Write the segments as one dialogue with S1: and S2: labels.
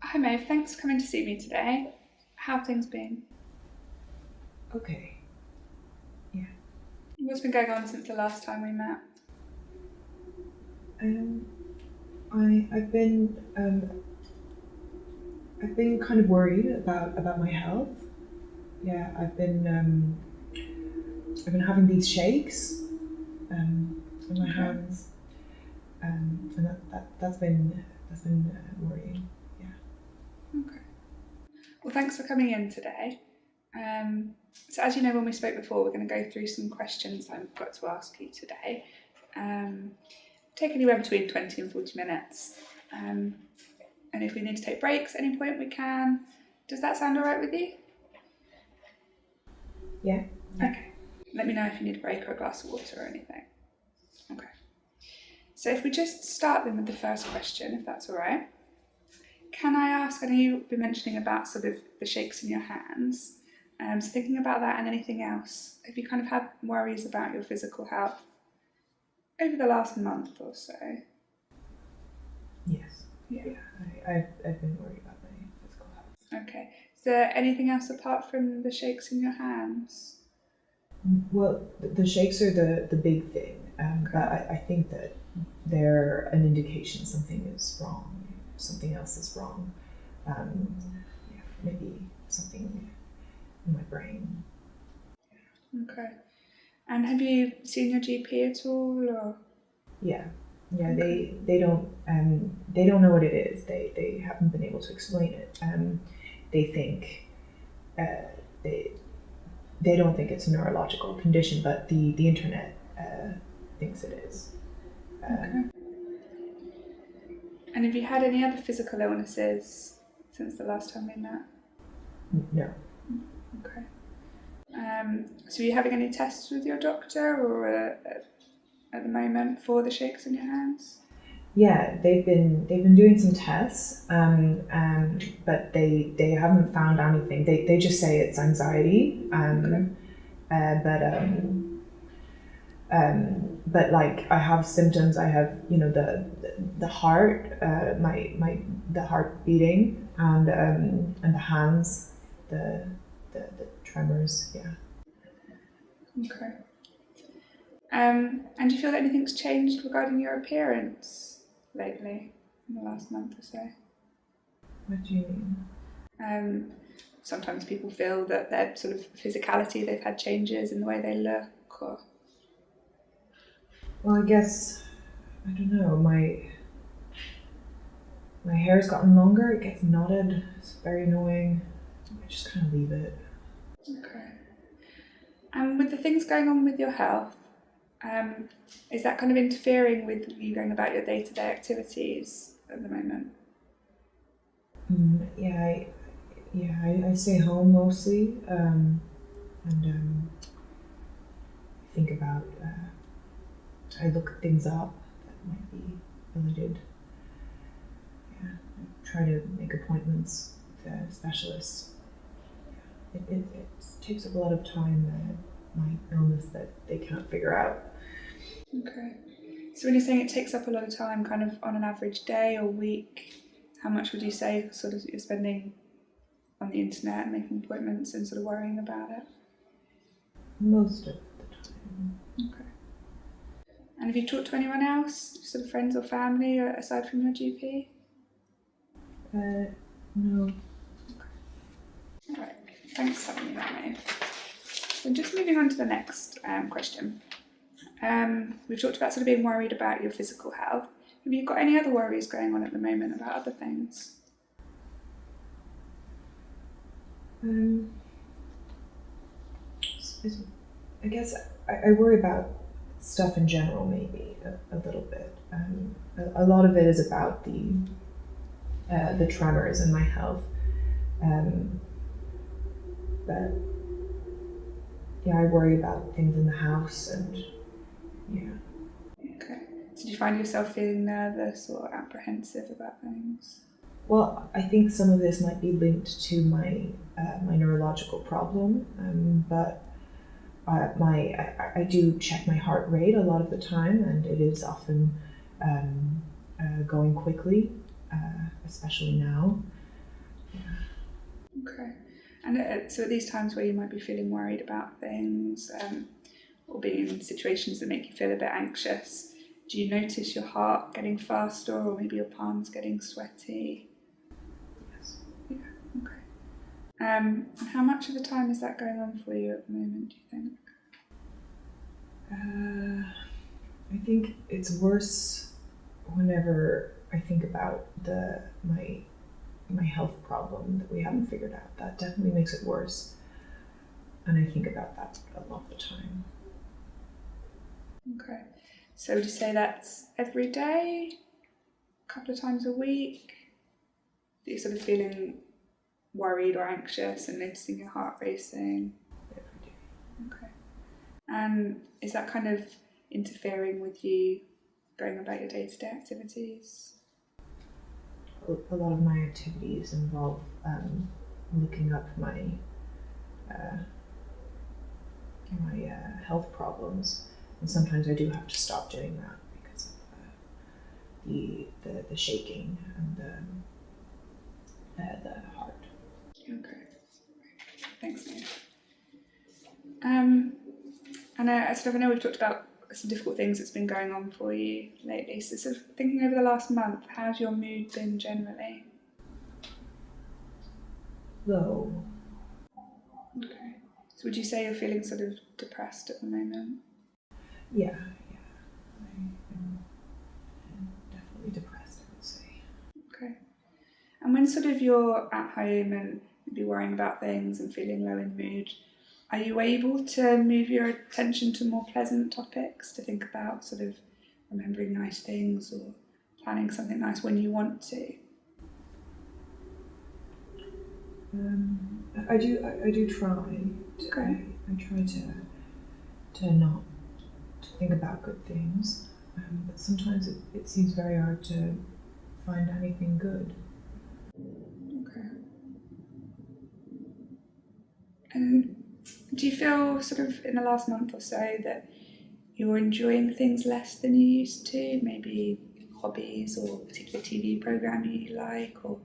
S1: Hi Maev, thanks for coming to see me today. How have things been?
S2: Okay. Yeah.
S1: What's been going on since the last time we met?
S2: Um, I've been kind of worried about my health. Yeah, I've been having these shakes in my
S1: Okay.
S2: hands, and that's been worrying. Yeah.
S1: Okay. Well, thanks for coming in today. So as you know, when we spoke before, we're going to go through some questions that I've got to ask you today. Um, Take anywhere between 20 and 40 minutes. Um, and if we need to take breaks at any point, we can. Does that sound all right with you?
S2: Yeah.
S1: Okay. Let me know if you need a break or a glass of water or anything. Okay. So if we just start then with the first question, if that's all right. Can I ask, I know you've been mentioning about sort of the shakes in your hands. So thinking about that and anything else, have you kind of had worries about your physical health over the last month or so?
S2: Yes.
S1: Yeah.
S2: Yeah. I've been worried about my physical health.
S1: Okay. Is there anything else apart from the shakes in your hands?
S2: Well, the shakes are the big thing, but I think that they're an indication something is wrong. Something else is wrong. Um, yeah, maybe something in my brain.
S1: Okay. And have you seen your GP at all? Or?
S2: Yeah, yeah.
S1: Okay.
S2: They don't know what it is. They haven't been able to explain it. They think uh, they they don't think it's a neurological condition, but the internet thinks it is.
S1: Okay. And have you had any other physical illnesses since the last time we met?
S2: No.
S1: Okay. So are you having any tests with your doctor or at the moment for the shakes in your hands?
S2: Yeah, they've been doing some tests, but they haven't found anything. They just say it's anxiety,
S1: Okay.
S2: but but like I have symptoms. I have the heart, the heart beating, and the hands, the the tremors. Yeah.
S1: Okay. And do you feel that anything's changed regarding your appearance lately, in the last month or so?
S2: What do you mean?
S1: Um, Sometimes people feel that their sort of physicality, they've had changes in the way they look, or
S2: Well, I guess I don't know. My hair's gotten longer. It gets knotted. It's very annoying. I just kind of leave it.
S1: okay. And with the things going on with your health, um, is that kind of interfering with you going about your day-to-day activities at the moment?
S2: Yeah, I stay home mostly, and think about. I look things up that might be related. Yeah, I try to make appointments with specialists. It takes up a lot of time. My illness that they can't figure out.
S1: Okay. So when you're saying it takes up a lot of time, kind of on an average day or week, how much would you say sort of you're spending on the internet and making appointments and sort of worrying about it?
S2: Most of the time.
S1: Okay. And have you talked to anyone else, sort of friends or family, aside from your GP?
S2: No.
S1: All right. Thanks for telling me that, Mae. So just moving on to the next question. We've talked about sort of being worried about your physical health. Have you got any other worries going on at the moment about other things?
S2: Um, I guess I worry about stuff in general, maybe a little bit. A lot of it is about the tremors in my health, um, but yeah, I worry about things in the house, and yeah.
S1: Okay. So do you find yourself feeling nervous or apprehensive about things?
S2: Well, I think some of this might be linked to my neurological problem, but I do check my heart rate a lot of the time, and it is often going quickly, especially now.
S1: Okay. And so at these times where you might be feeling worried about things, or being in situations that make you feel a bit anxious, do you notice your heart getting faster, or maybe your palms getting sweaty?
S2: Yes.
S1: Yeah. Okay. And how much of the time is that going on for you at the moment, do you think?
S2: I think it's worse whenever I think about my health problem that we haven't figured out. That definitely makes it worse, and I think about that a lot of the time.
S1: Okay. So would you say that's every day, a couple of times a week, that you're sort of feeling worried or anxious and noticing your heart racing?
S2: Every day.
S1: Okay. And is that kind of interfering with you going about your day-to-day activities?
S2: A lot of my activities involve looking up my health problems, and sometimes I do have to stop doing that because of the shaking and the heart.
S1: Okay. Thanks, Maev. And I know we've talked about some difficult things that's been going on for you lately. So sort of thinking over the last month, how's your mood been generally?
S2: Low.
S1: Okay. So would you say you're feeling sort of depressed at the moment?
S2: Yeah. I'm definitely depressed, I would say.
S1: Okay. And when sort of you're at home and maybe worrying about things and feeling low in mood, are you able to move your attention to more pleasant topics, to think about sort of remembering nice things or planning something nice when you want to?
S2: I do try.
S1: Okay.
S2: I try to not think about good things, but sometimes it seems very hard to find anything good.
S1: Okay. And do you feel sort of in the last month or so that you're enjoying things less than you used to? Maybe hobbies or a particular TV program you like, or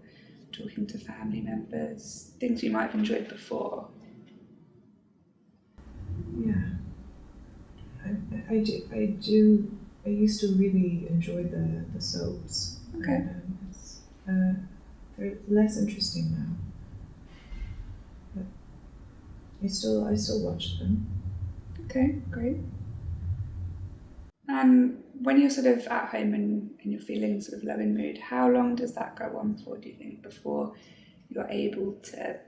S1: talking to family members, things you might have enjoyed before?
S2: Yeah, I do. I used to really enjoy the soaps.
S1: Okay.
S2: And, they're less interesting now. But I still watch them.
S1: Okay, great. And when you're sort of at home and you're feeling sort of low in mood, how long does that go on for, do you think, before you're able to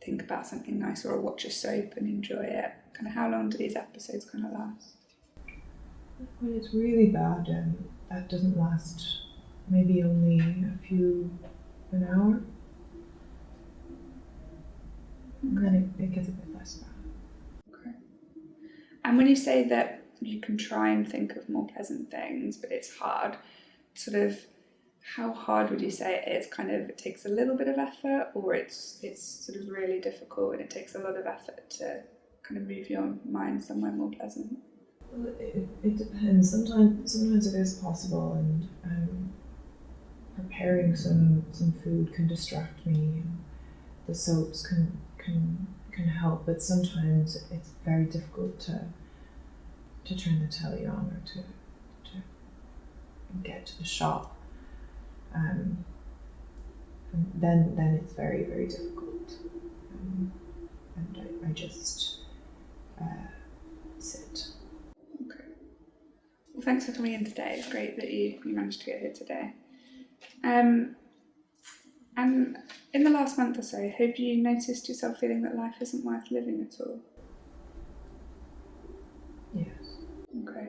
S1: think about something nice or watch a soap and enjoy it? Kind of how long do these episodes kind of last?
S2: When it's really bad, that doesn't last. Maybe only an hour. And then it gets a bit less bad.
S1: Okay. And when you say that you can try and think of more pleasant things, but it's hard, sort of how hard would you say it is? Kind of it takes a little bit of effort, or it's sort of really difficult and it takes a lot of effort to kind of move your mind somewhere more pleasant?
S2: Well, it depends. Sometimes it is possible, and preparing some food can distract me. The soaps can help, but sometimes it's very difficult to turn the telly on or to get to the shop. And then it's very, very difficult. And I just sit.
S1: Okay. Well, thanks for coming in today. It's great that you managed to get here today. And in the last month or so, have you noticed yourself feeling that life isn't worth living at all?
S2: Yes.
S1: Okay.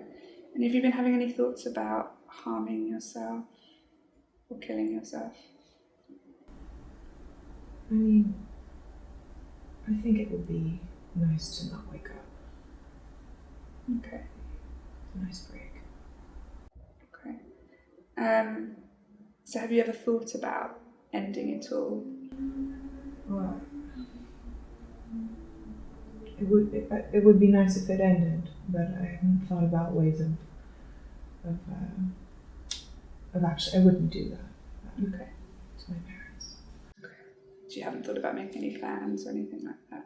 S1: And have you been having any thoughts about harming yourself or killing yourself?
S2: I mean, I think it would be nice to not wake up.
S1: Okay.
S2: It's a nice break.
S1: Okay. So have you ever thought about ending it all?
S2: Well, it would be nice if it ended, but I haven't thought about ways of actually. I wouldn't do that.
S1: Okay.
S2: To my parents.
S1: Okay. Do You haven't thought about making any plans or anything like that?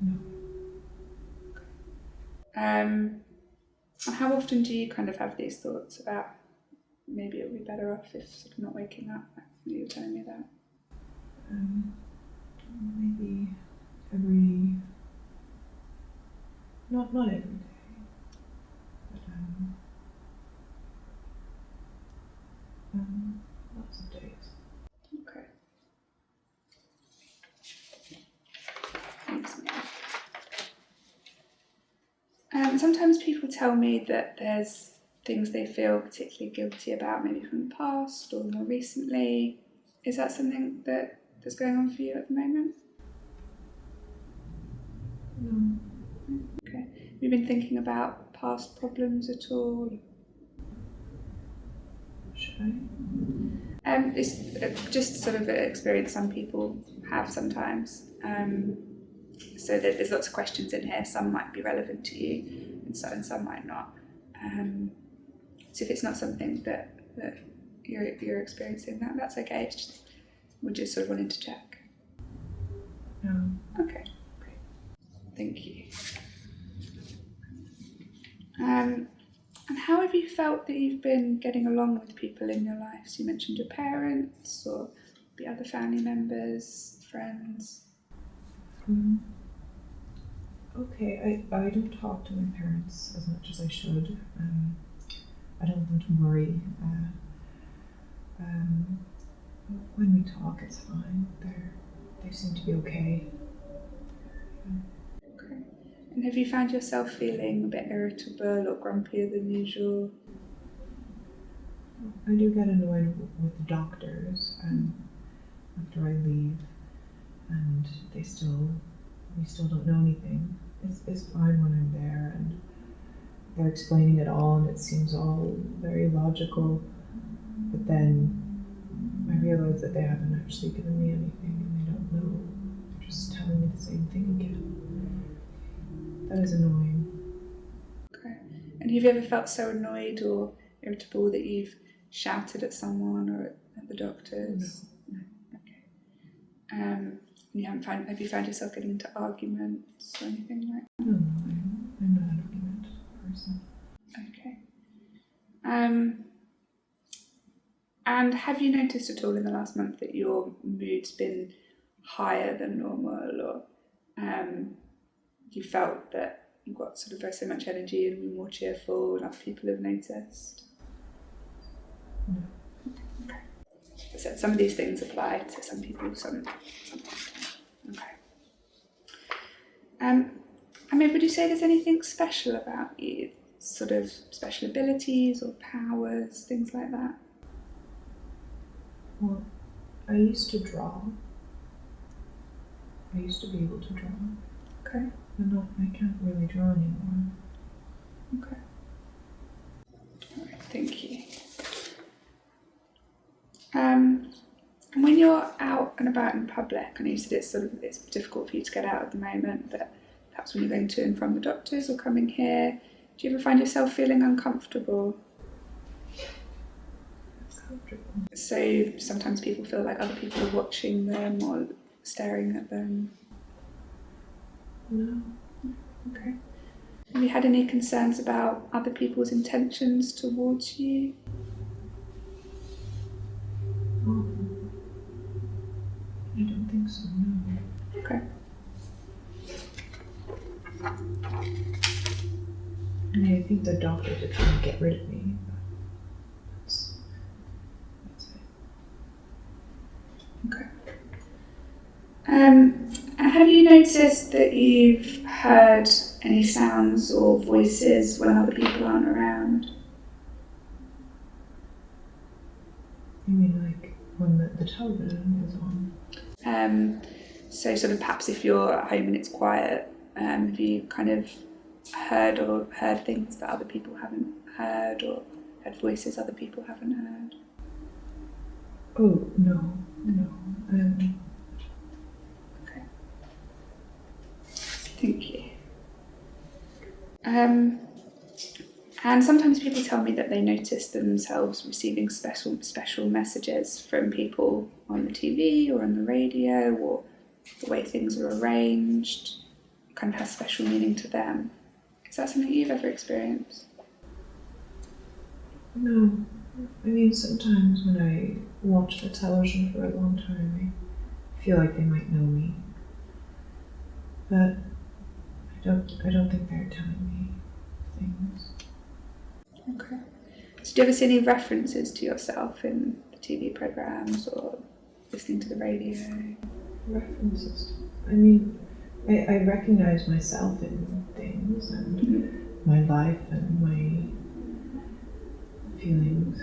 S2: No.
S1: And how often do you kind of have these thoughts about maybe it would be better off if sort of not waking up? You were telling me that.
S2: Maybe every, not every day, but lots of days.
S1: Okay. Thanks, Maev. Sometimes people tell me that there's things they feel particularly guilty about, maybe from the past or more recently. Is that something that's going on for you at the moment?
S2: No.
S1: Okay. Have you been thinking about past problems at all?
S2: Should I?
S1: It's just sort of an experience some people have sometimes. So there's lots of questions in here. Some might be relevant to you, and some might not. So if it's not something that you're experiencing, that's okay. It's just, we're just sort of wanting to check.
S2: No.
S1: Okay, great. Thank you. And how have you felt that you've been getting along with people in your life? So you mentioned your parents or the other family members, friends.
S2: Okay, I don't talk to my parents as much as I should. I don't want them to worry. When we talk, it's fine. They seem to be okay.
S1: Okay. And have you found yourself feeling a bit irritable or grumpier than usual?
S2: I do get annoyed with the doctors after I leave, and we still don't know anything. It's fine when I'm there, and they're explaining it all, and it seems all very logical. But then I realize that they haven't actually given me anything, and they don't know. They're just telling me the same thing again. That is annoying.
S1: Okay. And have you ever felt so annoyed or irritable that you've shouted at someone or at the doctors?
S2: No.
S1: Okay. Have you found yourself getting into arguments or anything like that?
S2: No, I'm not an argument person.
S1: Okay. And have you noticed at all in the last month that your mood's been higher than normal, or you felt that you've got sort of very so much energy and you're more cheerful and other people have noticed?
S2: No.
S1: Okay. So some of these things apply to some people, some don't. Okay. I mean, would you say there's anything special about you? Sort of special abilities or powers, things like that?
S2: Well, I used to draw. I used to be able to draw.
S1: Okay.
S2: I can't really draw anymore.
S1: Okay. All right, thank you. And when you're out and about in public, I know you said it's difficult for you to get out at the moment, but perhaps when you're going to and from the doctors or coming here, do you ever find yourself feeling uncomfortable?
S2: Comfortable.
S1: So sometimes people feel like other people are watching them or staring at them.
S2: No.
S1: Okay. Have you had any concerns about other people's intentions towards you?
S2: Oh. I don't think so, no.
S1: Okay.
S2: I mean, I think the doctors are trying to get rid of me. That's it.
S1: Okay. Have you noticed that you've heard any sounds or voices when other people aren't around?
S2: You mean like when the television is on?
S1: So sort of perhaps if you're at home and it's quiet, have you kind of heard things that other people haven't heard, or heard voices other people haven't heard?
S2: Oh, no.
S1: Okay. Thank you. And And sometimes people tell me that they notice themselves receiving special messages from people on the TV or on the radio, or the way things are arranged kind of has special meaning to them. Is that something you've ever experienced?
S2: No. I mean, sometimes when I watch the television for a long time, I feel like they might know me. But I don't think they're telling me things.
S1: Okay. So do you ever see any references to yourself in the TV programmes or listening to the radio?
S2: References. I mean, I recognize myself in things and my life and my feelings.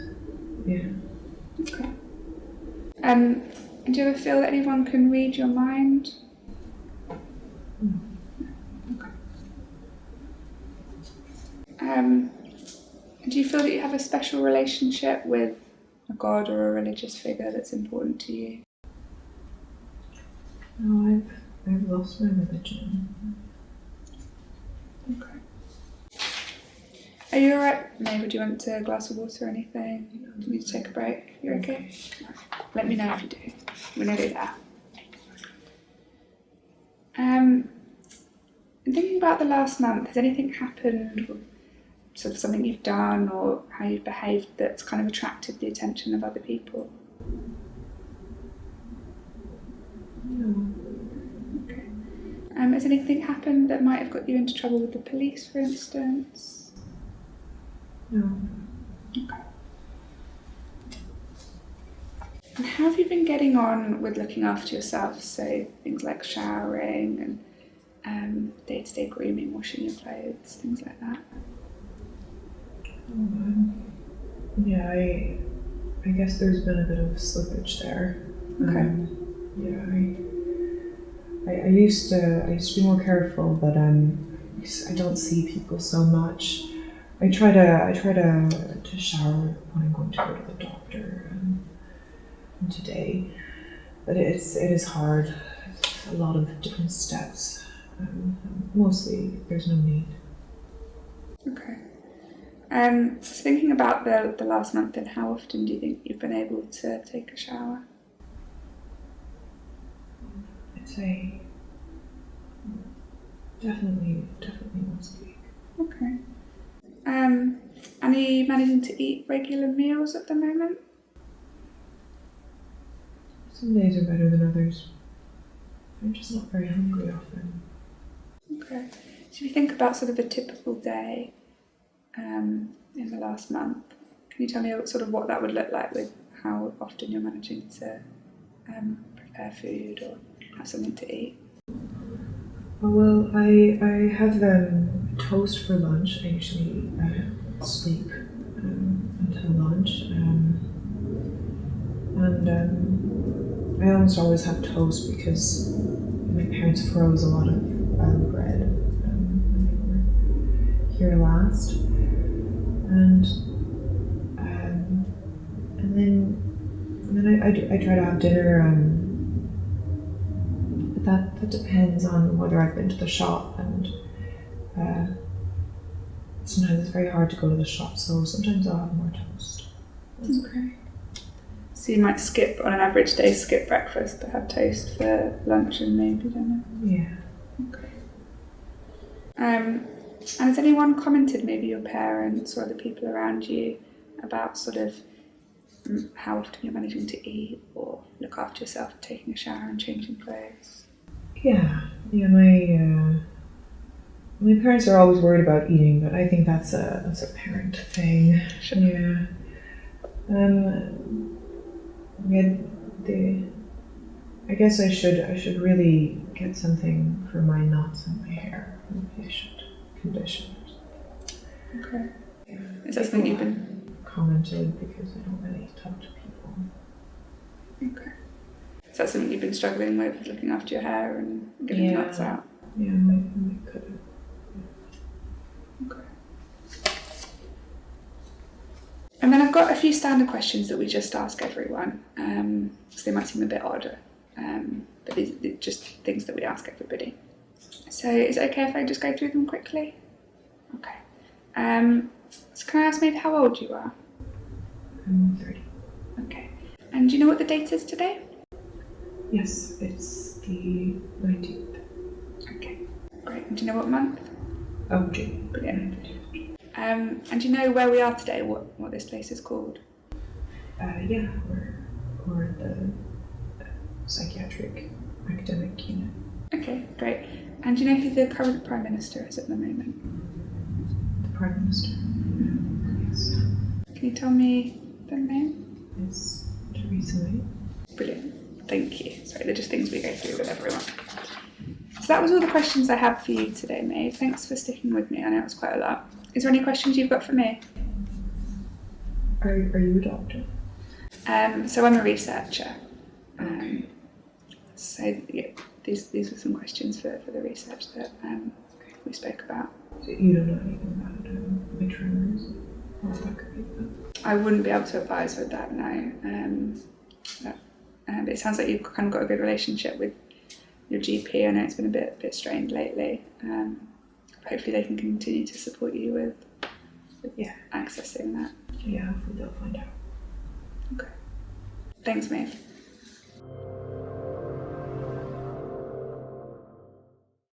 S2: Yeah.
S1: Okay. Do you ever feel that anyone can read your mind?
S2: No.
S1: Okay. Do you feel that you have a special relationship with a god or a religious figure that's important to you?
S2: No, I've lost my religion.
S1: Okay. Are you alright? Maybe do you want a glass of water or anything? Do you need to take a break? You're okay? Let me know if you do. We're nearly there. Thinking about the last month, has anything happened, or sort of something you've done or how you've behaved that's kind of attracted the attention of other people?
S2: No.
S1: Okay. Has anything happened that might have got you into trouble with the police, for instance?
S2: No.
S1: Okay. And how have you been getting on with looking after yourself? So things like showering and day-to-day grooming, washing your clothes, things like that.
S2: Yeah, I guess there's been a bit of slippage there.
S1: Okay.
S2: I used to be more careful, but I don't see people so much. I try to shower when I'm going to go to the doctor and today, but it is hard. It's a lot of different steps. Mostly, there's no need.
S1: Okay. So thinking about the last month, then how often do you think you've been able to take a shower?
S2: I'd say definitely once a week.
S1: Okay. And are you managing to eat regular meals at the moment?
S2: Some days are better than others. I'm just not very hungry often.
S1: Okay. So if you think about sort of a typical day in the last month, can you tell me sort of what that would look like with how often you're managing to prepare food or have something to eat?
S2: Well, I have toast for lunch. I usually sleep until lunch, and I almost always have toast because my parents froze a lot of bread when they were here last, and then I try to have dinner. But that depends on whether I've been to the shop, and sometimes it's very hard to go to the shop, so sometimes I'll have more toast.
S1: Okay. So you might on an average day, skip breakfast but have toast for lunch and maybe dinner?
S2: Yeah.
S1: Okay. And has anyone commented, maybe your parents or other people around you, about sort of how often you're managing to eat or look after yourself, taking a shower and changing clothes?
S2: Yeah. My parents are always worried about eating, but I think that's a parent thing.
S1: Sure.
S2: Yeah. I guess I should really get something for my knots in my hair. Maybe I should condition or something.
S1: Okay.
S2: Yeah.
S1: Is that something you've been
S2: commented because I don't really talk to people.
S1: Okay. Is that something you've been struggling with, looking after your hair and getting the knots out?
S2: Yeah, I could have.
S1: Okay. And then I've got a few standard questions that we just ask everyone, so they might seem a bit odd, but these are just things that we ask everybody. So is it okay if I just go through them quickly? Okay. So can I ask maybe how old you are?
S2: I'm 30.
S1: Okay. And do you know what the date is today?
S2: Yes, it's the 19th
S1: Okay. Great. And do you know what month?
S2: of June.
S1: Brilliant. And do you know where we are today? What this place is called?
S2: Yeah, we're at the psychiatric academic unit.
S1: Okay, great. And do you know who the current Prime Minister is at the moment?
S2: The Prime Minister. Yes.
S1: Can you tell me the name?
S2: It's Theresa May.
S1: Brilliant. Thank you. Sorry, they're just things we go through with everyone. So that was all the questions I have for you today, Maev. Thanks for sticking with me. I know it was quite a lot. Is there any questions you've got for me?
S2: Are you a doctor?
S1: So I'm a researcher.
S2: Okay.
S1: So yeah, these were some questions for the research that we spoke about.
S2: So you don't know anything about my tremors or what that could be about?
S1: I wouldn't be able to advise with that, no. But it sounds like you've kind of got a good relationship with your GP. I know it's been a bit strained lately. Hopefully they can continue to support you with accessing that.
S2: Yeah, hopefully they'll find out.
S1: Okay. Thanks, Maev.